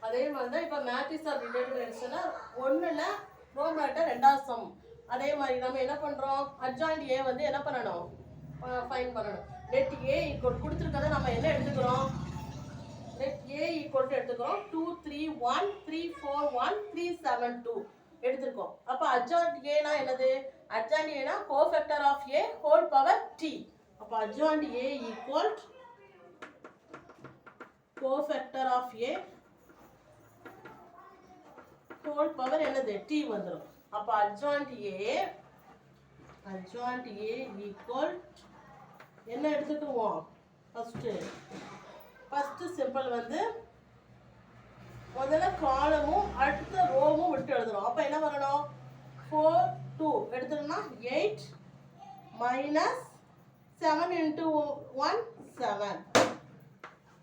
அதே மாதிரி தான் இப்போ மேட்ரிக்ஸ் ஆஃப் ரிலேட்டிவ் ரிலேஷன்னா ஒன்றில் ரோ மேட்டர் ரெண்டாவது சம். அதே மாதிரி நம்ம என்ன பண்ணுறோம், அட்ஜாயிண்ட் ஏ வந்து என்ன பண்ணணும், ஃபைன் பண்ணணும். லெட் ஏ ஈக்குவல் கொடுத்துருக்கதை நம்ம என்ன எடுத்துக்கிறோம், லெட் ஏ ஈக்குவல் டு எடுத்துக்கிறோம் 2 3 1 3 4 1 3 7 2 எடுத்துருக்கோம். அப்போ அட்ஜாயிண்ட் ஏனா என்னது, அட்ஜாயிண்ட் ஏனா cofactor of A whole power T. அப்போ adjoint A equal cofactor of A whole power என்னது டி வந்துடும். அப்போ அட்ஜாயிண்ட் ஏ ஈக்குவல் என்ன எடுத்துக்குவோம், ஃபர்ஸ்ட் சிம்பிள் வந்து முதல்ல காலமும் அடுத்த ரோவும் விட்டு எழுதுறோம். அப்போ என்ன வரணும், 4 2 எடுத்துட்டோம்னா 8 minus 7 into 1 7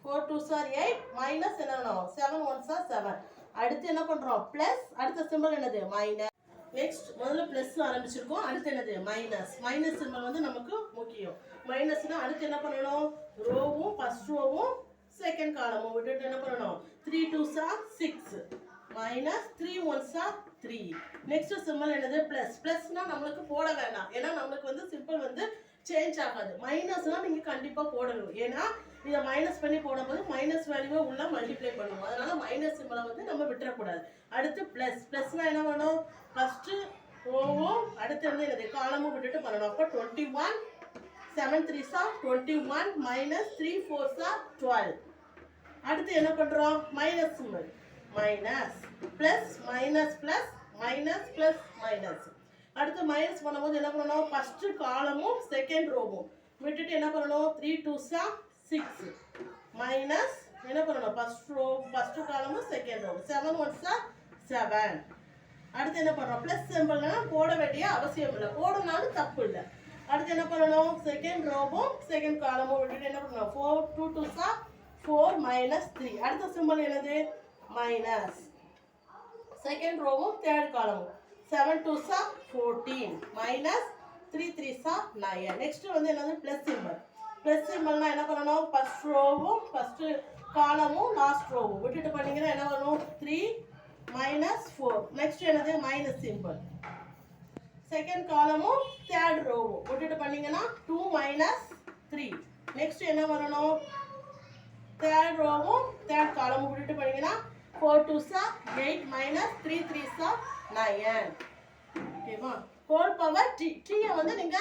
4 2s are 8 minus என்ன வரணும் 7 1s are 7. அடுத்து என்ன பண்றோம், பிளஸ் அடுத்த சிம்பிள் என்னது மைனஸ். நெக்ஸ்ட் முதல்ல பிளஸ் ஆரம்பிச்சிருக்கோம், அடுத்து என்னது மைனஸ். மைனஸ் சிம்பிள் வந்து நமக்கு முக்கியம். மைனஸ்னா அடுத்து என்ன பண்ணணும், ரோவும் ஃபர்ஸ்ட் ரோவும் செகண்ட் காலமும் விட்டுட்டு என்ன பண்ணணும், 3 2s are 6 minus 3 1s are 3. Next simple என்னது பிளஸ். பிளஸ்னா நம்மளுக்கு போட வேண்டாம், ஏன்னா நம்மளுக்கு வந்து சிம்பிள் வந்து சேஞ்ச் ஆகாது. மைனஸ்னா நீங்க கண்டிப்பா போடணும், ஏன்னா இதை மைனஸ் பண்ணி போடும்போது மைனஸ் வேல்யூவை உள்ள மல்டிப்ளை பண்ணுவோம். அதனால மைனஸ் சிம்பிளை வந்து நம்ம விட்டுறக்கூடாது. அடுத்து பிளஸ். பிளஸ்னா என்ன பண்ணணும், ஃபர்ஸ்ட் ரோவும் அடுத்து வந்து என்னது காலமும் விட்டுட்டு பண்ணணும். அப்போ 21 7 3s are 21 minus 3 4s are 12. அடுத்து என்ன பண்றோம், minus simple, minus plus minus plus minus plus minus. அடுத்து மைனஸ் பண்ணும்போது என்ன பண்ணணும், ஃபர்ஸ்ட் காலமும் செகண்ட் ரோவும் விட்டுட்டு என்ன பண்ணணும், 3 2s are 6 மைனஸ் என்ன பண்ணணும், ஃபர்ஸ்ட் ரோ ஃபர்ஸ்ட் காலமும் செகண்ட் ரோ 7 1s are 7. அடுத்து என்ன பண்றோம், பிளஸ் சிம்பிள்னா போட வேண்டிய அவசியம் இல்லை, போடனாலும் தப்பு இல்லை. அடுத்து என்ன பண்ணணும், செகண்ட் ரோவும் செகண்ட் காலமும் விட்டுட்டு என்ன பண்ணணும், 4 2 2s are 4 minus 3. அடுத்த சிம்பிள் என்னது மைனஸ், செகண்ட் ரோவும் தேர்ட் காலமும் 7 2s are 14 minus 3 3s are 9. Next வந்து என்னது பிளஸ் சிம்பிள். பிளஸ் சிம்பிள்னா என்ன பண்ணணும், ஃபர்ஸ்ட் ரோவும் ஃபர்ஸ்ட் காலமும் லாஸ்ட் ரோவும் விட்டுட்டு பண்ணீங்கன்னா என்ன வரும், 3 minus 4. நெக்ஸ்ட் என்னது மைனஸ் சிம்பிள். செகண்ட் காலமும் தேர்ட் ரோவும் விட்டுட்டு பண்ணீங்கன்னா 2 minus 3. நெக்ஸ்ட் என்ன வரணும், தேர்ட் ரோவும் தேர்ட் காலமும் விட்டுட்டு பண்ணீங்கன்னா 4 2s are 8 minus 3 3s are 9. ஓகேவா, ஹோல் பவர் டி. டீயை வந்து நீங்க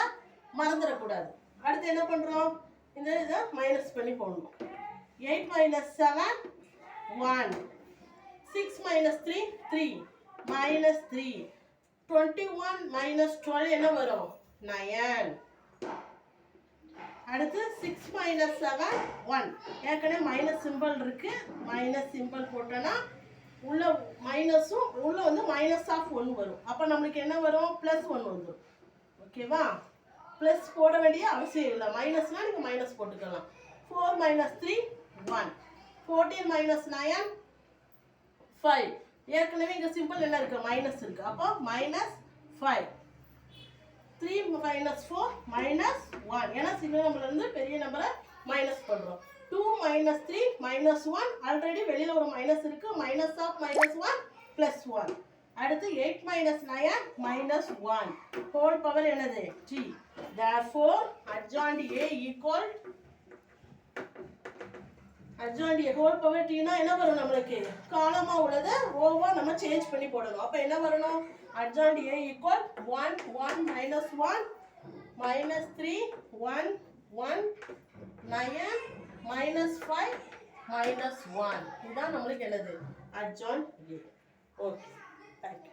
மறந்துடக்கூடாது. அடுத்து என்ன பண்றோம், இந்த இதை மைனஸ் பண்ணி போடணும். 8 minus 7 1 6 minus 3 3 minus 3 21 minus 12 என்ன வரும் 9. அடுத்து 6 minus 7 1. ஏற்கனவே மைனஸ் சிம்பிள் இருக்கு, மைனஸ் சிம்பிள் போட்டோன்னா உள்ள மைனஸும் உள்ள வந்து மைனஸ் ஆஃப் 1 வரும். அப்போ நம்மளுக்கு என்ன வரும், ப்ளஸ் 1 வந்துடும். ஓகேவா, ப்ளஸ் போட வேண்டிய அவசியம் இல்லை, மைனஸ்னால் நீங்கள் மைனஸ் போட்டுக்கலாம். 4 minus 3 1 14 minus 9 5. ஏற்கனவே இங்கே சிம்பிள் என்ன இருக்குது, மைனஸ் இருக்குது. அப்போ minus 5. 3 minus 4 minus 1. ஏன்னா சின்ன நம்பர்லேருந்து பெரிய நம்பரை மைனஸ் பண்ணுறோம். 2 minus 3 minus 1. ஆல்ரெடி வெளியில் ஒரு மைனஸ் இருக்குது, மைனஸ் ஆஃப் minus 1 ப்ளஸ் 1. அடுத்து 8 minus 9 minus 1. ஹோல் பவர் என்னது t. Therefore adjoint A equal adjoint A whole power t னா என்ன வரும், நம்மளுக்கு காலமா உள்ளதை ரோவா நம்ம சேஞ்ச் பண்ணி போடணும். அப்போ என்ன வரணும், adjoint A equal 1 1 minus 1 minus 3 1 1 9 minus 5 minus 1. இதுதான் நம்மளுக்கு என்னது adjoint A. Okay, thank you.